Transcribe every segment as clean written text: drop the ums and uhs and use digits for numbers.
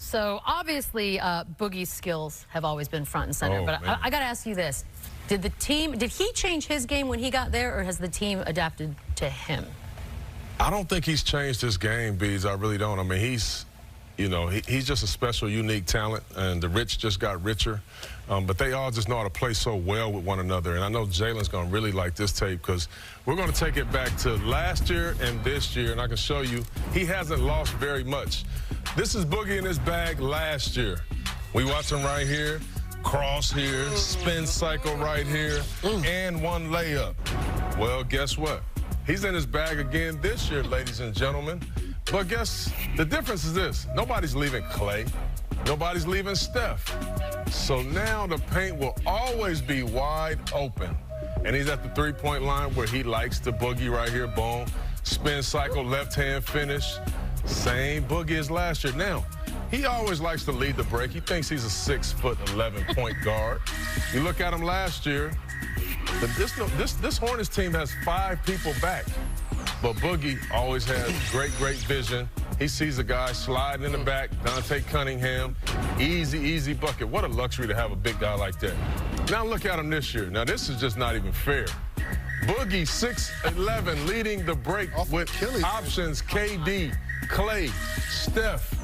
So obviously, Boogie's skills have always been front and center. But I got to ask you this: did he change his game when he got there, or has the team adapted to him? I don't think he's changed his game, Bees. I really don't. I mean, he's just a special, unique talent, and the rich just got richer. But they all just know how to play so well with one another. And I know Jalen's going to really like this tape because we're going to take it back to last year and this year, and I can show you he hasn't lost very much. This is Boogie in his bag last year. We watch him right here, cross here, spin cycle right here, and one layup. Well, guess what? He's in his bag again this year, ladies and gentlemen. But guess the difference is this. Nobody's leaving Clay. Nobody's leaving Steph. So now the paint will always be wide open. And he's at the three-point line where he likes the Boogie right here. Boom. Spin cycle, left-hand finish. Same Boogie as last year. Now, he always likes to lead the break. He thinks he's a 6'11" point guard. You look at him last year, this Hornets team has 5 people back. But Boogie always has great vision. He sees a guy sliding in the back, Dante Cunningham, easy bucket. What a luxury to have a big guy like that. Now look at him this year. Now this is just not even fair. Boogie, 6'11", leading the break with options, KD, Clay, Steph.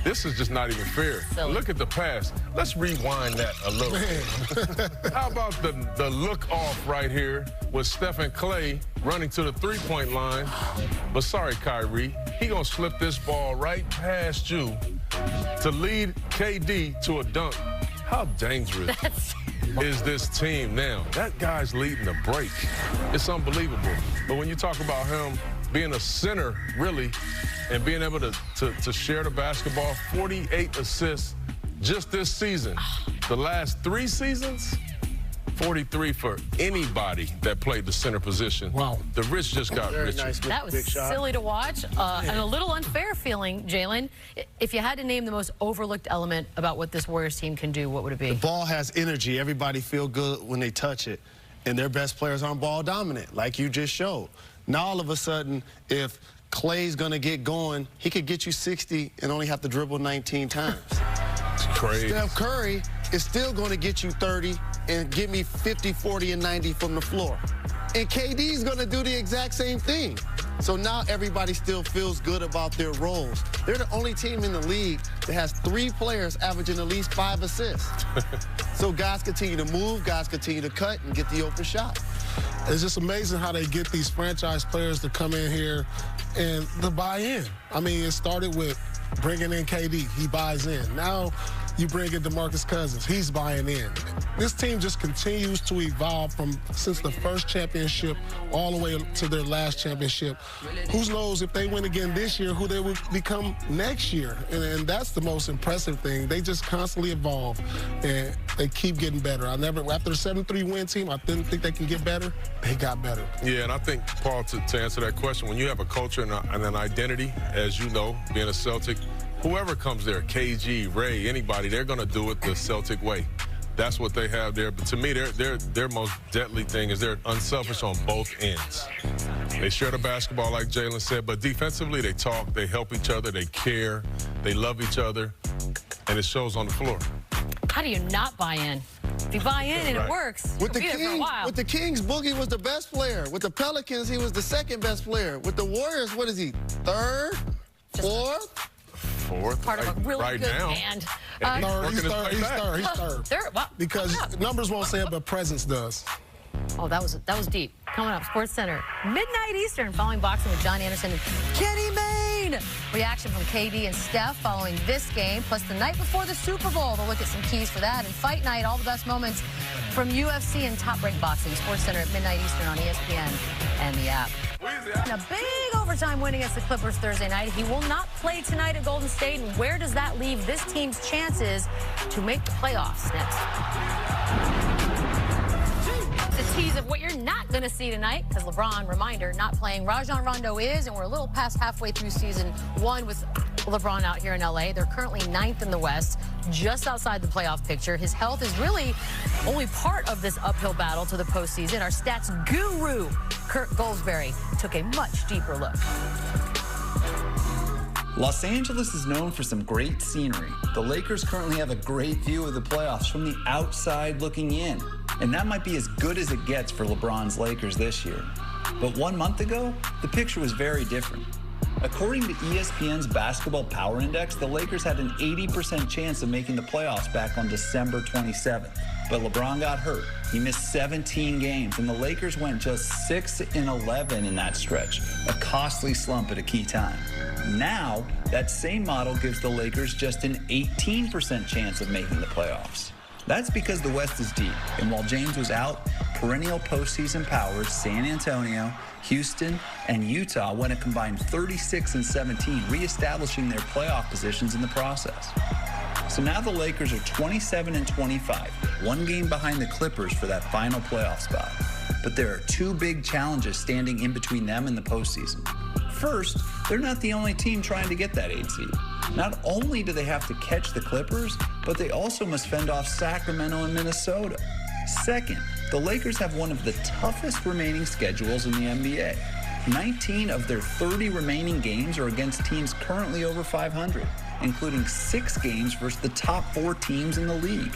This is just not even fair. Look at the pass. Let's rewind that a little bit. How about the look off right here with Steph and Clay running to the three-point line. But sorry, Kyrie, he gonna slip this ball right past you to lead KD to a dunk. How dangerous is this team now? That guy's leading the break. It's unbelievable. But when you talk about him being a center, really, and being able to share the basketball, 48 assists just this season. The last 3 seasons, 43 for anybody that played the center position. Wow. The rich just got richer. Nice, that was silly to watch and a little unfair feeling, Jalen. If you had to name the most overlooked element about what this Warriors team can do, what would it be? The ball has energy. Everybody feel good when they touch it. And their best players aren't ball dominant, like you just showed. Now all of a sudden, if Clay's going to get going, he could get you 60 and only have to dribble 19 times. It's crazy. Steph Curry is still going to get you 30 and give me 50, 40, and 90 from the floor. And KD's going to do the exact same thing. So now everybody still feels good about their roles. They're the only team in the league that has 3 players averaging at least 5 assists. So guys continue to move, guys continue to cut, and get the open shot. It's just amazing how they get these franchise players to come in here and to buy in. I mean, it started with bringing in KD. He buys in. Now you bring in DeMarcus Cousins. He's buying in. This team just continues to evolve since the first championship all the way to their last championship. Who knows if they win again this year, who they will become next year. And that's the most impressive thing. They just constantly evolve, and they keep getting better. After a 7-3 win team, I didn't think they can get better. They got better. Yeah, and I think, Paul, to answer that question, when you have a culture and an identity, as you know, being a Celtic, whoever comes there, KG, Ray, anybody, they're going to do it the Celtic way. That's what they have there. But to me, their most deadly thing is they're unselfish on both ends. They share the basketball, like Jalen said, but defensively, they talk, they help each other, they care, they love each other, and it shows on the floor. How do you not buy in? If you buy in and it works, with the Kings, Boogie was the best player. With the Pelicans, he was the second best player. With the Warriors, what is he, 3rd, 4th? Part of a really good band. He's third. Because numbers won't say it, but presence does. Oh, that was deep. Coming up, Sports Center, midnight Eastern, following boxing with John Anderson and Kenny Mayne. Reaction from KD and Steph following this game, plus the night before the Super Bowl. We'll look at some keys for that. And Fight Night, all the best moments from UFC and top-ranked boxing. Sports Center at midnight Eastern on ESPN and the app. And a big overtime win against the Clippers Thursday night. He will not play tonight at Golden State. And where does that leave this team's chances to make the playoffs? Next. The tease of what you're not going to see tonight, because LeBron, reminder, not playing. Rajon Rondo is, and we're a little past halfway through season 1 with LeBron out here in LA. They're currently 9th in the West, just outside the playoff picture. His health is really only part of this uphill battle to the postseason. Our stats guru, Kurt Goldsberry, took a much deeper look. Los Angeles is known for some great scenery. The Lakers currently have a great view of the playoffs from the outside looking in. And that might be as good as it gets for LeBron's Lakers this year. But 1 month ago, the picture was very different. According to ESPN's Basketball Power Index, the Lakers had an 80% chance of making the playoffs back on December 27th. But LeBron got hurt. He missed 17 games, and the Lakers went just 6-11 in that stretch, a costly slump at a key time. Now, that same model gives the Lakers just an 18% chance of making the playoffs. That's because the West is deep, and while James was out, perennial postseason powers San Antonio, Houston, and Utah went a combined 36-17, reestablishing their playoff positions in the process. So now the Lakers are 27-25, one game behind the Clippers for that final playoff spot. But there are two big challenges standing in between them and the postseason. First, they're not the only team trying to get that 8 seed. Not only do they have to catch the Clippers, but they also must fend off Sacramento and Minnesota. Second, the Lakers have one of the toughest remaining schedules in the NBA. 19 of their 30 remaining games are against teams currently over 500, including 6 games versus the top 4 teams in the league.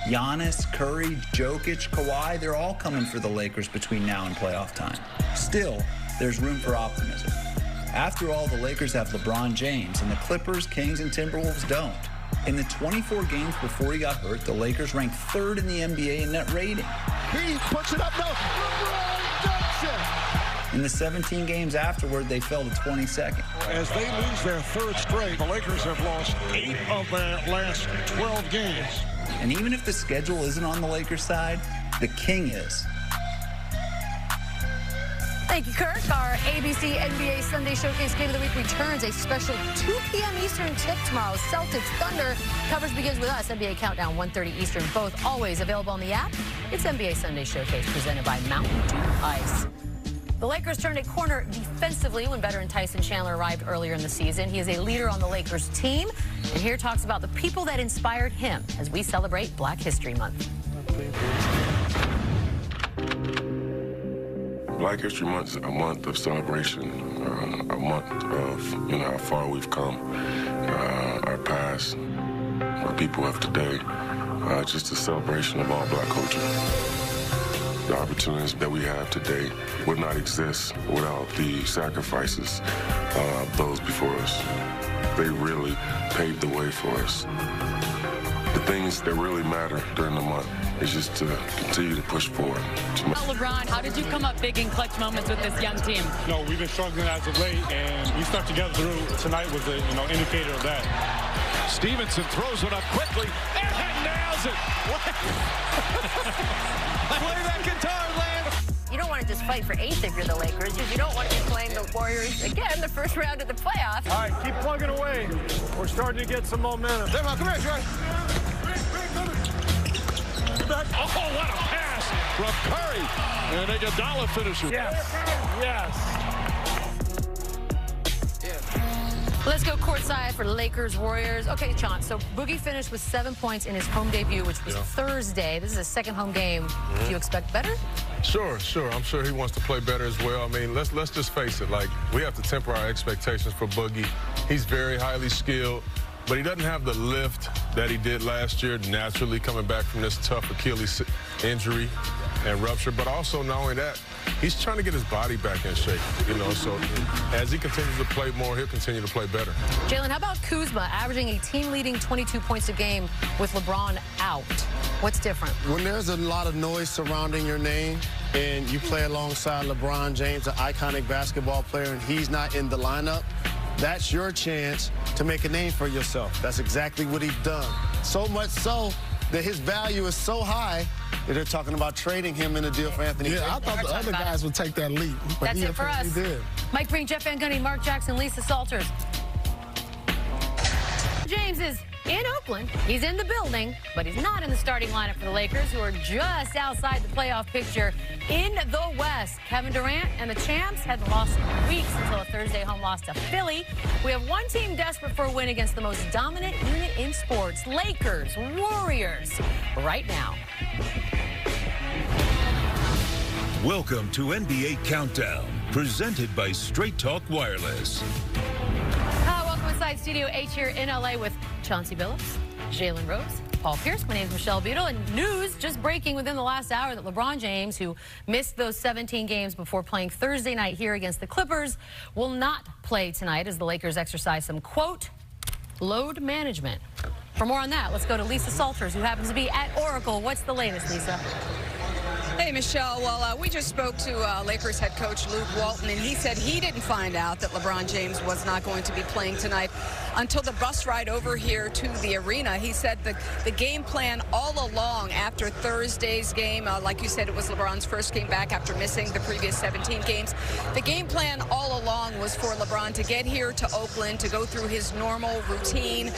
Giannis, Curry, Jokic, Kawhi, they're all coming for the Lakers between now and playoff time. Still, there's room for optimism. After all, the Lakers have LeBron James, and the Clippers, Kings, and Timberwolves don't. In the 24 games before he got hurt, the Lakers ranked 3rd in the NBA in net rating. He puts it up, no, LeBron Jackson! In the 17 games afterward, they fell to 22nd. As they lose their 3rd straight, the Lakers have lost 8 of their last 12 games. And even if the schedule isn't on the Lakers' side, the king is. Thank you, Kirk. Our ABC NBA Sunday Showcase Game of the Week returns a special 2 p.m. Eastern tip tomorrow. Celtics Thunder. Coverage begins with us. NBA Countdown, 1:30 Eastern. Both always available on the app. It's NBA Sunday Showcase presented by Mountain Dew Ice. The Lakers turned a corner defensively when veteran Tyson Chandler arrived earlier in the season. He is a leader on the Lakers team. And here talks about the people that inspired him as we celebrate Black History Month. Black History Month is a month of celebration, a month of, how far we've come, our past, our people of today, just a celebration of all Black culture. The opportunities that we have today would not exist without the sacrifices of those before us. They really paved the way for us. The things that really matter during the month is just to continue to push forward. LeBron, how did you come up big in clutch moments with this young team? No, we've been struggling as of late, and we stuck together through tonight was the indicator of that. Stevenson throws it up quickly and nails it. Play that guitar, Lance. You don't want to just fight for 8th if you're the Lakers, because you don't want to be playing the Warriors again the first round of the playoffs. All right, keep plugging away. We're starting to get some momentum. Come here, Troy. Oh, what a pass from Curry. And Iguodala finishes. Yes. Yes. Let's go courtside for Lakers Warriors. Okay, Sean, so Boogie finished with 7 points in his home debut, which was Thursday. This is his second home game. Do you expect better? Sure. I'm sure he wants to play better as well. I mean, let's just face it. Like, we have to temper our expectations for Boogie. He's very highly skilled, but he doesn't have the lift that he did last year, naturally coming back from this tough Achilles injury and rupture. But also, not only that, he's trying to get his body back in shape, so as he continues to play more, he'll continue to play better. Jalen, how about Kuzma averaging a team-leading 22 points a game with LeBron out? What's different? When there's a lot of noise surrounding your name and you play alongside LeBron James, an iconic basketball player, and he's not in the lineup, that's your chance to make a name for yourself. That's exactly what he's done. So much so that his value is so high that they're talking about trading him in a deal for Anthony. Yeah, I thought the other guys would take that leap. But that's it for us. Did. Mike Breen, Jeff Van Gundy, Mark Jackson, Lisa Salters. James is in Oakland. He's in the building, but he's not in the starting lineup for the Lakers, who are just outside the playoff picture in the West. Kevin Durant and the champs hadn't lost in weeks until a Thursday home loss to Philly. We have one team desperate for a win against the most dominant unit in sports, Lakers, Warriors, right now. Welcome to NBA Countdown, presented by Straight Talk Wireless. Welcome inside Studio H here in LA with Chauncey Billups, Jalen Rose, Paul Pierce. My name is Michelle Beadle, and news just breaking within the last hour that LeBron James, who missed those 17 games before playing Thursday night here against the Clippers, will not play tonight as the Lakers exercise some, quote, load management. For more on that, let's go to Lisa Salters, who happens to be at Oracle. What's the latest, Lisa? Hey, Michelle. Well, we just spoke to Lakers head coach Luke Walton, and he said he didn't find out that LeBron James was not going to be playing tonight until the bus ride over here to the arena. He said the game plan all along after Thursday's game, like you said, it was LeBron's first game back after missing the previous 17 games. The game plan all along was for LeBron to get here to Oakland, to go through his normal routine,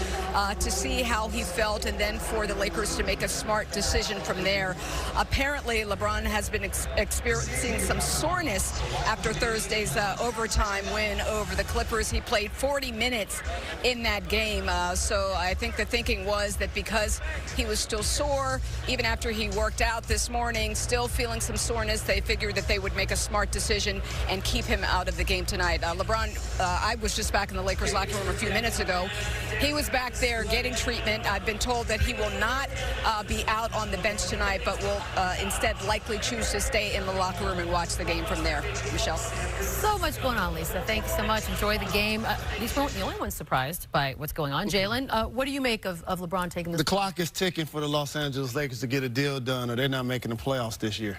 to see how he felt, and then for the Lakers to make a smart decision from there. Apparently, LeBron has been experiencing some soreness after Thursday's overtime win over the Clippers. He played 40 minutes in that game. So I think the thinking was that because he was still sore, even after he worked out this morning, still feeling some soreness, they figured that they would make a smart decision and keep him out of the game tonight. LeBron, I was just back in the Lakers locker room a few minutes ago. He was back there getting treatment. I've been told that he will not be out on the bench tonight, but will instead likely choose to stay in the locker room and watch the game from there. Michelle. So much going on, Lisa. Thank you so much. Enjoy the game. These weren't the only ones surprised by what's going on. Jalen, what do you make of LeBron taking this? The clock is ticking for the Los Angeles Lakers to get a deal done, or they're not making the playoffs this year.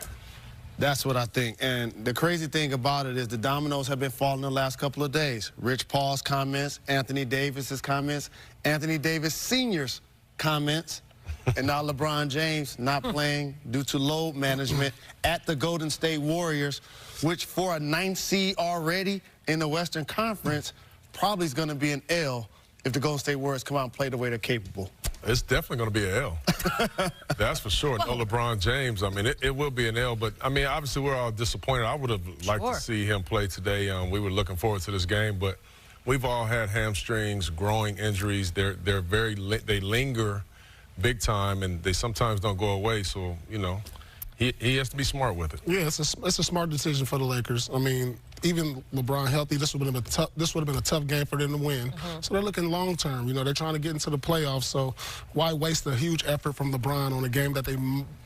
That's what I think. And the crazy thing about it is the dominoes have been falling the last couple of days. Rich Paul's comments, Anthony Davis's comments, Anthony Davis Sr.'s comments, and now LeBron James not playing due to load management at the Golden State Warriors, which for a 9th seed already in the Western Conference probably is going to be an L if the Golden State Warriors come out and play the way they're capable. It's definitely going to be an L. That's for sure. No LeBron James. I mean, it will be an L. But, I mean, obviously we're all disappointed. I would have liked to see him play today. We were looking forward to this game. But we've all had hamstrings, growing injuries. They linger big time, and they sometimes don't go away. So, you know, he has to be smart with it. Yeah, it's a smart decision for the Lakers. I mean, even LeBron healthy, this would have been a tough game for them to win. So they're looking long term. You know, they're trying to get into the playoffs. So why waste a huge effort from LeBron on a game that they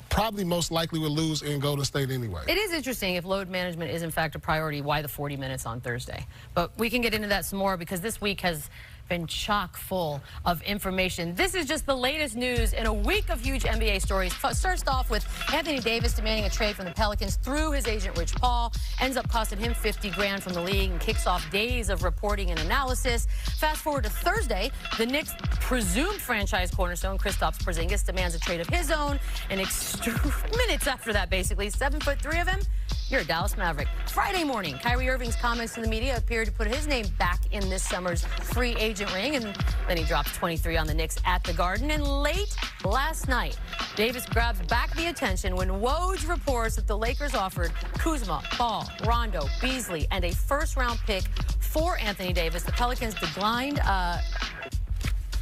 probably most likely would lose in Golden State anyway? It is interesting if load management is in fact a priority, why the 40 minutes on Thursday. But we can get into that some more because this week has been chock full of information. This is just the latest news in a week of huge NBA stories. Starts off with Anthony Davis demanding a trade from the Pelicans through his agent Rich Paul. Ends up costing him $50 grand from the league and kicks off days of reporting and analysis. Fast forward to Thursday, the Knicks' presumed franchise cornerstone Kristaps Porzingis demands a trade of his own. And minutes after that, basically, 7'3" of him, you're a Dallas Maverick. Friday morning, Kyrie Irving's comments to the media appeared to put his name back in this summer's free agent ring, and then he dropped 23 on the Knicks at the Garden. And late last night, Davis grabs back the attention when Woj reports that the Lakers offered Kuzma, Ball, Rondo, Beasley, and a first-round pick for Anthony Davis. The Pelicans declined.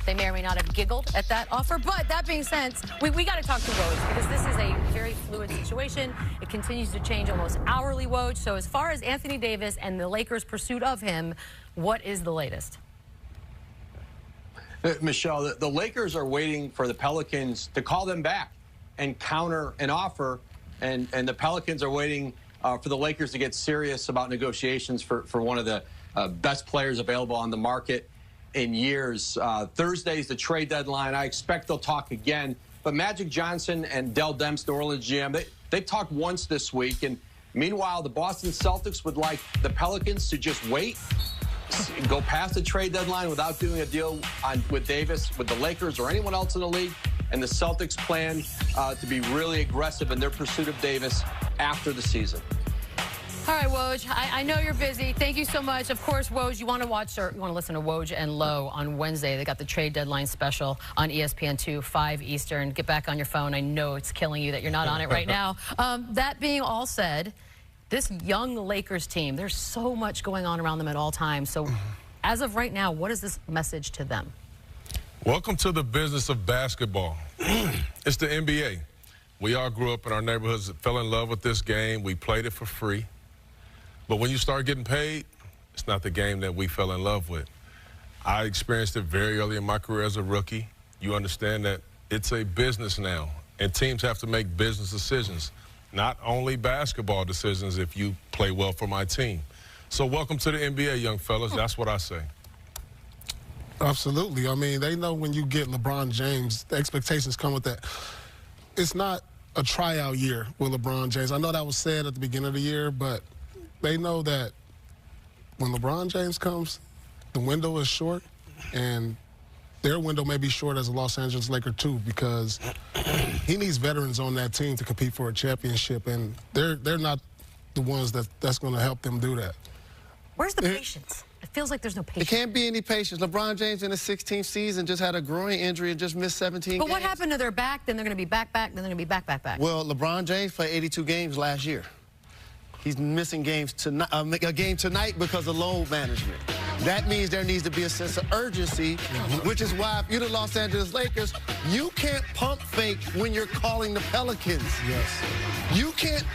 They may or may not have giggled at that offer. But that being said, we got to talk to Woj because this is a very fluid situation. It continues to change almost hourly, Woj. So as far as Anthony Davis and the Lakers' pursuit of him, what is the latest? Michelle, the Lakers are waiting for the Pelicans to call them back and counter an offer. And the Pelicans are waiting for the Lakers to get serious about negotiations for one of the best players available on the market in years. Thursday's the trade deadline. I expect they'll talk again. But Magic Johnson and Dell Demps, New Orleans GM, they talked once this week. And meanwhile, the Boston Celtics would like the Pelicans to just wait, go past the trade deadline without doing a deal with Davis, with the Lakers or anyone else in the league. And the Celtics plan to be really aggressive in their pursuit of Davis after the season. All right, Woj, I know you're busy. Thank you so much. Of course, Woj, you want to listen to Woj and Lowe on Wednesday. They got the trade deadline special on ESPN2, 5 Eastern. Get back on your phone. I know it's killing you that you're not on it right now. That being all said, this young Lakers team, there's so much going on around them at all times. So as of right now, what is this message to them? Welcome to the business of basketball. It's the NBA. We all grew up in our neighborhoods, fell in love with this game. We played it for free. But when you start getting paid, it's not the game that we fell in love with. I experienced it very early in my career as a rookie. You understand that it's a business now, and teams have to make business decisions, not only basketball decisions if you play well for my team. So welcome to the NBA, young fellas. That's what I say. Absolutely. I mean, they know when you get LeBron James, the expectations come with that. It's not a tryout year with LeBron James. I know that was said at the beginning of the year, but they know that when LeBron James comes, the window is short, and their window may be short as a Los Angeles Laker too, because he needs veterans on that team to compete for a championship, and they're not the ones that's going to help them do that. Where's the patience? It feels like there's no patience. There can't be any patience. LeBron James in his 16th season just had a groin injury and just missed 17 games. But what happened to their back? Then they're going to be back, then they're going to be back. Well, LeBron James played 82 games last year. He's missing games tonight, a game tonight because of load management. That means there needs to be a sense of urgency, which is why if you're the Los Angeles Lakers, you can't pump fake when you're calling the Pelicans. Yes. You can't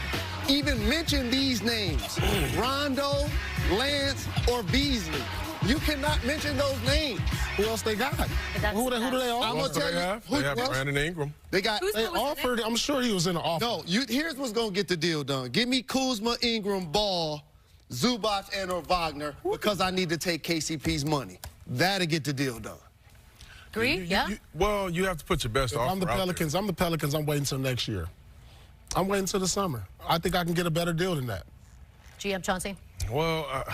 even mention these names, Rondo, Lance, or Beasley. You cannot mention those names. Who else they got? Who do they offer? I'm going to tell you. They have Brandon Ingram. They offered. I'm sure he was in the offer. No, here's what's going to get the deal done. Give me Kuzma, Ingram, Ball, Zubac, and/or Wagner because I need to take KCP's money. That'll get the deal done. Agree? Yeah. Well, you have to put your best offer I'm the Pelicans. I'm the Pelicans. I'm waiting until next year. I'm waiting until the summer. I think I can get a better deal than that. GM Chauncey? Well,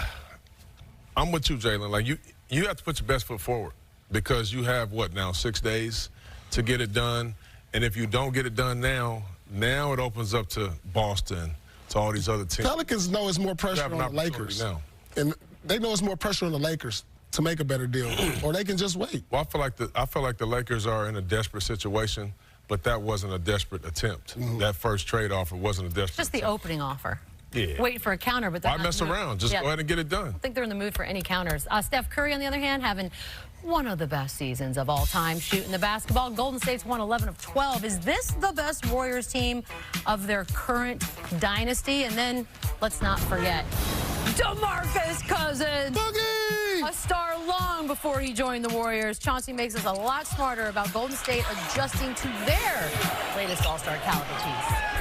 I'm with you, Jalen. Like, you have to put your best foot forward because you have, what, now 6 days to get it done. And if you don't get it done now it opens up to Boston, to all these other teams. Pelicans know it's more pressure on the Lakers. Now. And they know it's more pressure on the Lakers to make a better deal, or they can just wait. Well, I feel like the Lakers are in a desperate situation, but that wasn't a desperate attempt. That first trade offer wasn't a desperate Just the attempt. opening offer. Yeah. Wait for a counter, but why mess around? Just go ahead and get it done. I think they're in the mood for any counters. Steph Curry, on the other hand, having one of the best seasons of all time shooting the basketball. Golden State's won 11 of 12. Is this the best Warriors team of their current dynasty? And then, let's not forget, DeMarcus Cousins. Boogie! A star long before he joined the Warriors. Chauncey makes us a lot smarter about Golden State adjusting to their latest all-star caliber piece.